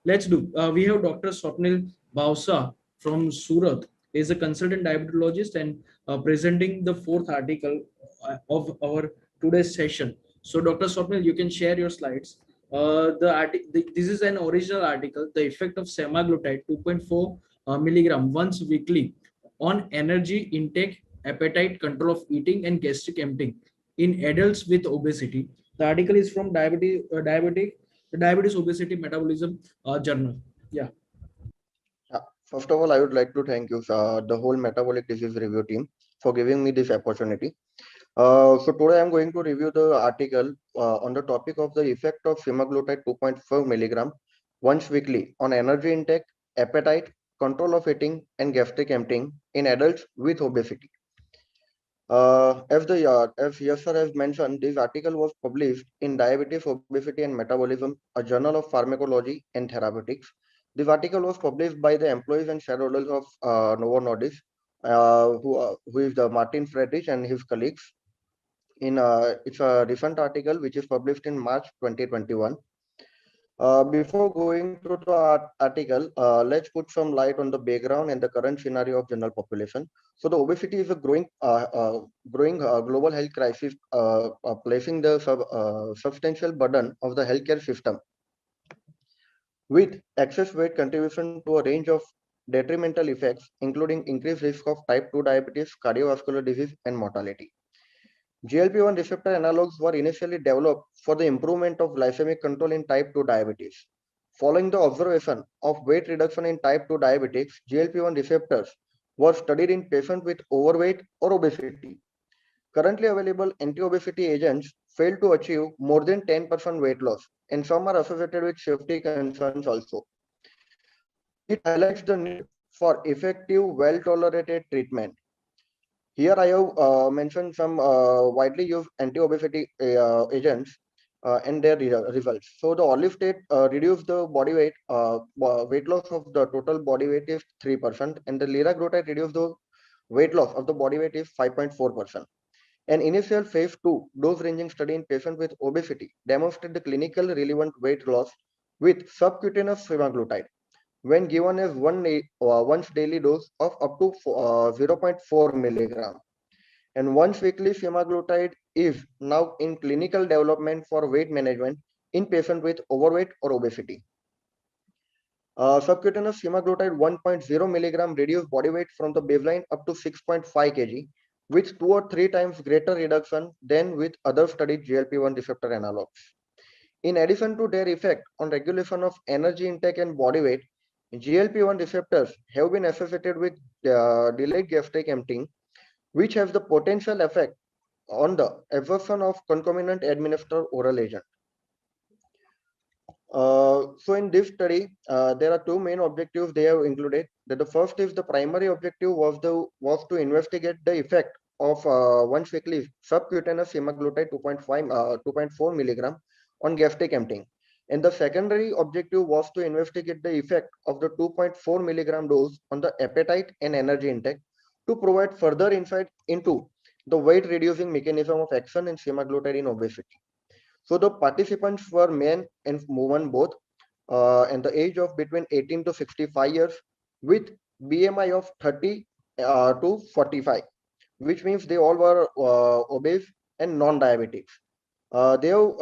Let's do. We have Dr. Swapnil Bausa from Surat. He is a consultant diabetologist and presenting the fourth article of our today's session. So, Dr. Swapnil, you can share your slides. This is an original article. The effect of semaglutide 2.4 milligram once weekly on energy intake, appetite, control of eating, and gastric emptying in adults with obesity. The article is from the Diabetes Obesity Metabolism Journal. Yeah. First of all, I would like to thank you, the whole metabolic disease review team, for giving me this opportunity. So today I'm going to review the article on the topic of the effect of semaglutide 2.4 milligram once weekly on energy intake, appetite, control of eating, and gastric emptying in adults with obesity. As Yasser has mentioned, this article was published in Diabetes, Obesity, and Metabolism, a journal of pharmacology and therapeutics. This article was published by the employees and shareholders of Novo Nordisk, who is Martin Friedrich and his colleagues. It's a recent article which is published in March 2021. Before going to the article, let's put some light on the background and the current scenario of general population. So the obesity is a growing global health crisis, placing the substantial burden of the healthcare system, with excess weight contribution to a range of detrimental effects, including increased risk of type 2 diabetes, cardiovascular disease, and mortality. GLP-1 receptor analogs were initially developed for the improvement of glycemic control in type 2 diabetes. Following the observation of weight reduction in type 2 diabetics, GLP-1 receptors were studied in patients with overweight or obesity. Currently available anti-obesity agents fail to achieve more than 10% weight loss, and some are associated with safety concerns also. It highlights the need for effective, well-tolerated treatment. Here I have mentioned some widely used anti-obesity agents and their results. So the Orlistat reduced the body weight, weight loss of the total body weight is 3%, and the liraglutide reduced the weight loss of the body weight is 5.4%. An initial phase 2 dose ranging study in patients with obesity demonstrated the clinical relevant weight loss with subcutaneous semaglutide when given as once daily dose of up to 0.4 milligram. And once weekly semaglutide is now in clinical development for weight management in patients with overweight or obesity. Subcutaneous semaglutide 1.0 milligram reduced body weight from the baseline up to 6.5 kg, with 2 or 3 times greater reduction than with other studied GLP-1 receptor analogs. In addition to their effect on regulation of energy intake and body weight, GLP-1 receptors have been associated with delayed gastric emptying, which has the potential effect on the absorption of concomitant administered oral agent. So in this study, there are two main objectives they have included. That the first is the primary objective was to investigate the effect of once weekly subcutaneous semaglutide 2.4 milligram on gastric emptying. And the secondary objective was to investigate the effect of the 2.4 milligram dose on the appetite and energy intake to provide further insight into the weight reducing mechanism of action in semaglutide in obesity. So the participants were men and women both, and the age of between 18 to 65 years, with BMI of 30 to 45, which means they all were obese and non-diabetics. They have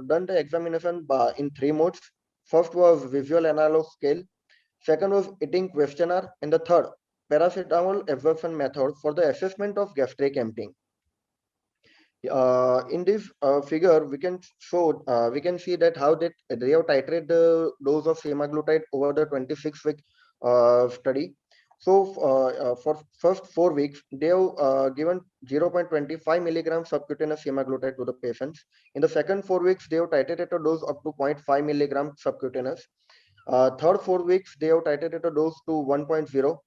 done the examination in 3 modes. First was visual analog scale, second was eating questionnaire, and the third paracetamol absorption method for the assessment of gastric emptying. In this figure, we can see that how they have titrated the dose of semaglutide over the 26-week study. So for first 4 weeks, they have given 0.25 milligram subcutaneous semaglutide to the patients. In the second 4 weeks, they have titrated a dose up to 0.5 milligram subcutaneous. Third 4 weeks, they have titrated a dose to 1.0.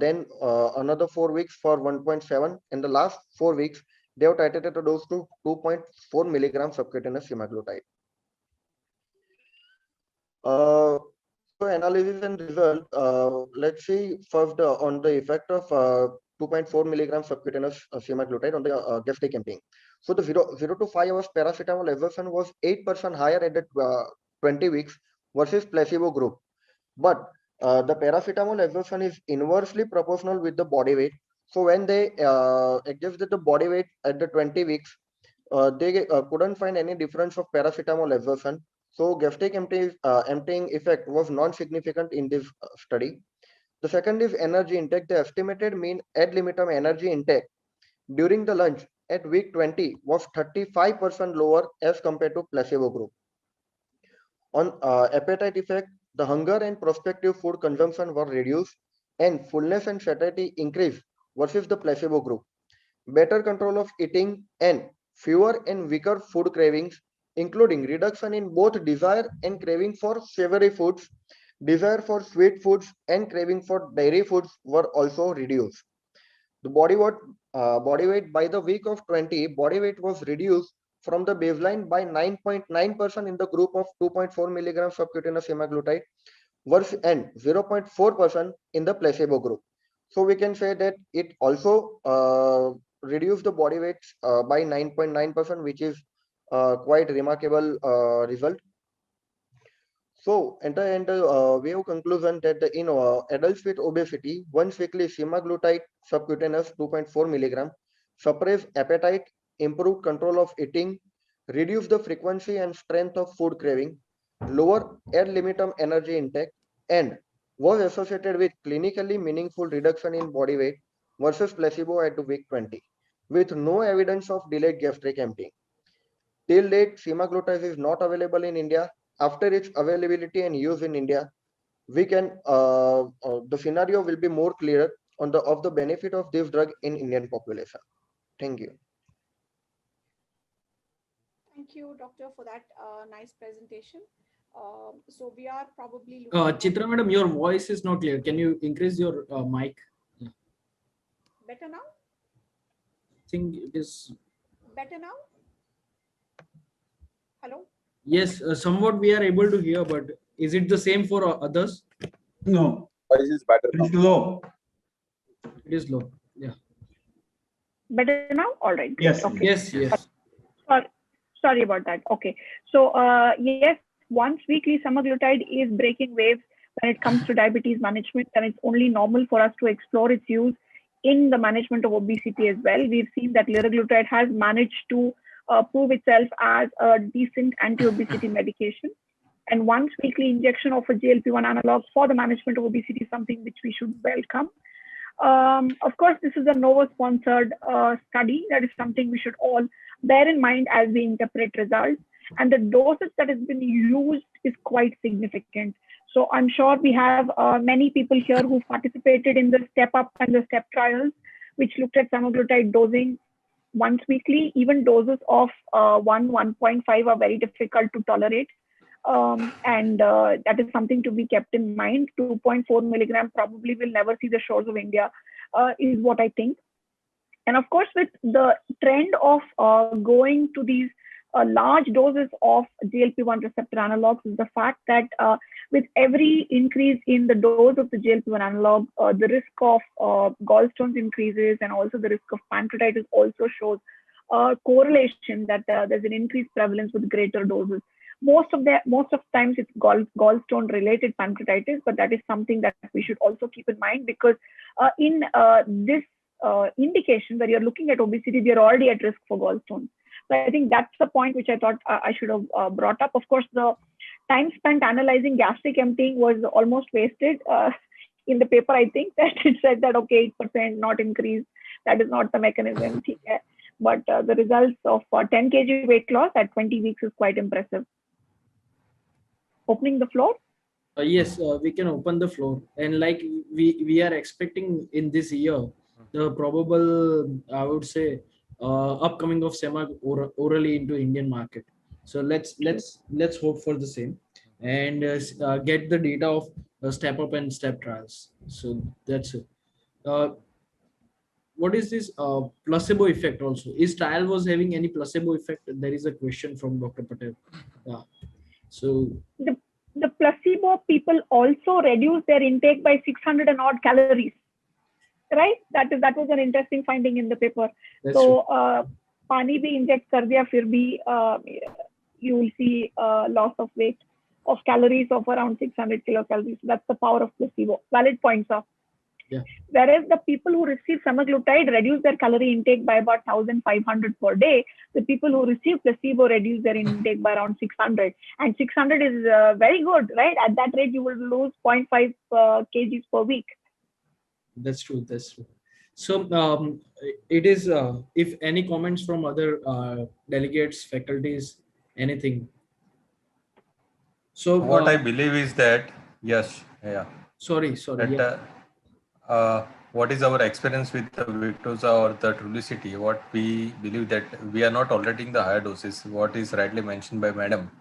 Then another 4 weeks for 1.7, and the last 4 weeks they have titrated a dose to 2.4 milligram subcutaneous semaglutide. So analysis and result. Let's see first on the effect of 2.4 milligram subcutaneous semaglutide on the gastric emptying. So the 0 to 5 hours paracetamol absorption was 8% higher at the 20 weeks versus placebo group. But the paracetamol absorption is inversely proportional with the body weight. So when they adjusted the body weight at the 20 weeks, they couldn't find any difference of paracetamol absorption. So gastric emptying effect was non-significant in this study. The second is energy intake. The estimated mean ad limitum energy intake during the lunch at week 20 was 35% lower as compared to placebo group. On appetite effect, the hunger and prospective food consumption were reduced and fullness and satiety increased versus the placebo group. Better control of eating and fewer and weaker food cravings, including reduction in both desire and craving for savory foods, desire for sweet foods, and craving for dairy foods were also reduced. The body weight by the week of 20, body weight was reduced from the baseline by 9.9% in the group of 2.4 milligrams subcutaneous semaglutide versus and 0.4% in the placebo group. So we can say that it also reduced the body weight by 9.9%, which is quite remarkable result. So, at the end, we have conclusion that in adults with obesity, once weekly semaglutide subcutaneous 2.4 milligram suppress appetite, improve control of eating, reduce the frequency and strength of food craving, lower ad limitum energy intake, and was associated with clinically meaningful reduction in body weight versus placebo at week 20, with no evidence of delayed gastric emptying. Till date, semaglutide is not available in India. After its availability and use in India, we can the scenario will be more clear on the of the benefit of this drug in Indian population. Thank you. Thank you, doctor, for that nice presentation. So we are probably looking Chitra madam, your voice is not clear. Can you increase your mic? better now. I think it is. Better now. Hello. Yes, somewhat we are able to hear, but is it the same for others? No, Voice is better it's now. low. It is low. Yeah. Better now? All right. Yes. Okay. Yes, yes. Sorry about that. Okay. So yes, once weekly semaglutide is breaking waves when it comes to diabetes management, and it's only normal for us to explore its use in the management of obesity as well. We've seen that liraglutide has managed to prove itself as a decent anti-obesity medication. And once weekly injection of a GLP-1 analog for the management of obesity is something which we should welcome. Of course, this is a Novo-sponsored study. That is something we should all bear in mind as we interpret results. And the dosage that has been used is quite significant. So I'm sure we have many people here who participated in the STEP UP and the STEP trials, which looked at semaglutide dosing once weekly. Even doses of 1.5 are very difficult to tolerate. And that is something to be kept in mind. 2.4 milligram probably will never see the shores of India, is what I think. And of course, with the trend of going to these large doses of GLP-1 receptor analogs, is the fact that with every increase in the dose of the GLP-1 analog, the risk of gallstones increases, and also the risk of pancreatitis also shows correlation that there's an increased prevalence with greater doses. Most of times it's gallstone related pancreatitis, but that is something that we should also keep in mind, because in this indication where you're looking at obesity, we are already at risk for gallstones. So I think that's the point which I thought I should have brought up. Of course, the time spent analyzing gastric emptying was almost wasted. In the paper, I think that it said that, okay, 8% not increased. That is not the mechanism. But the results of 10 kg weight loss at 20 weeks is quite impressive. Opening the floor. Yes, we can open the floor. And like we are expecting in this year, the probable, I would say, upcoming of sema orally into Indian market. So let's hope for the same and get the data of step up and step trials. So that's it. What is this placebo effect also? Is trial was having any placebo effect? There is a question from Dr. Patel. Yeah. So the placebo people also reduce their intake by 600 and odd calories. Right? That was an interesting finding in the paper. that's So pani bhi inject kar diya, fir bhi you will see loss of weight. of calories of around 600 kilocalories. That's the power of placebo. Valid points, sir. Yeah. Whereas the people who receive semaglutide reduce their calorie intake by about 1,500 per day. The people who receive placebo reduce their intake by around 600. And 600 is very good, right? At that rate, you will lose 0.5 kgs per week. That's true. That's true. So it is, if any comments from other delegates, faculties, anything. So What I believe is that, yes, yeah, sorry, that yeah. what is our experience with the Victoza or the Trulicity? What we believe that we are not tolerating the higher doses, what is rightly mentioned by madam,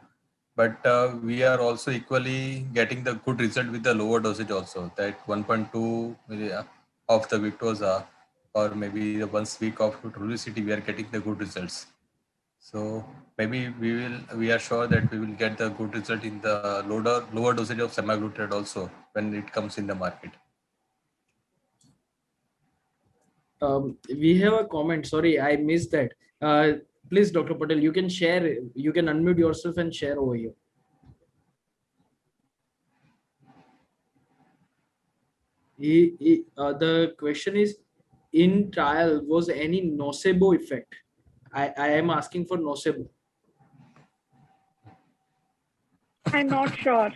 but we are also equally getting the good result with the lower dosage also. That 1.2 of the Victoza or maybe the 1 week of Trulicity, we are getting the good results. So maybe we are sure that we will get the good result in the lower dosage of semaglutide also when it comes in the market. We have a comment. Sorry, I missed that. Please, Dr. Patel, you can share. You can unmute yourself and share over here. The question is, in trial, was any nocebo effect? I am asking for nocebo. I'm not sure.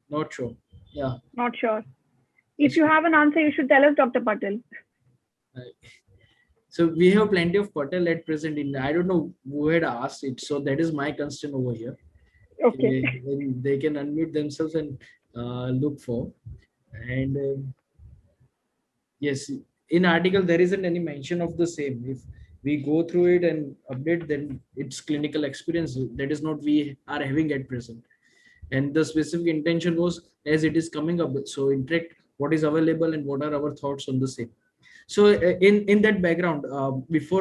Not sure. Yeah. Not sure. If you have an answer, you should tell us, Dr. Patel. So we have plenty of Patel at present. I don't know who had asked it. So that is my concern over here. Okay. They can unmute themselves and look for. And yes, in article there isn't any mention of the same. If we go through it and update, then it's clinical experience. That is not we are having at present. And the specific intention was, as it is coming up, so interact what is available and what are our thoughts on the same. So in that background, before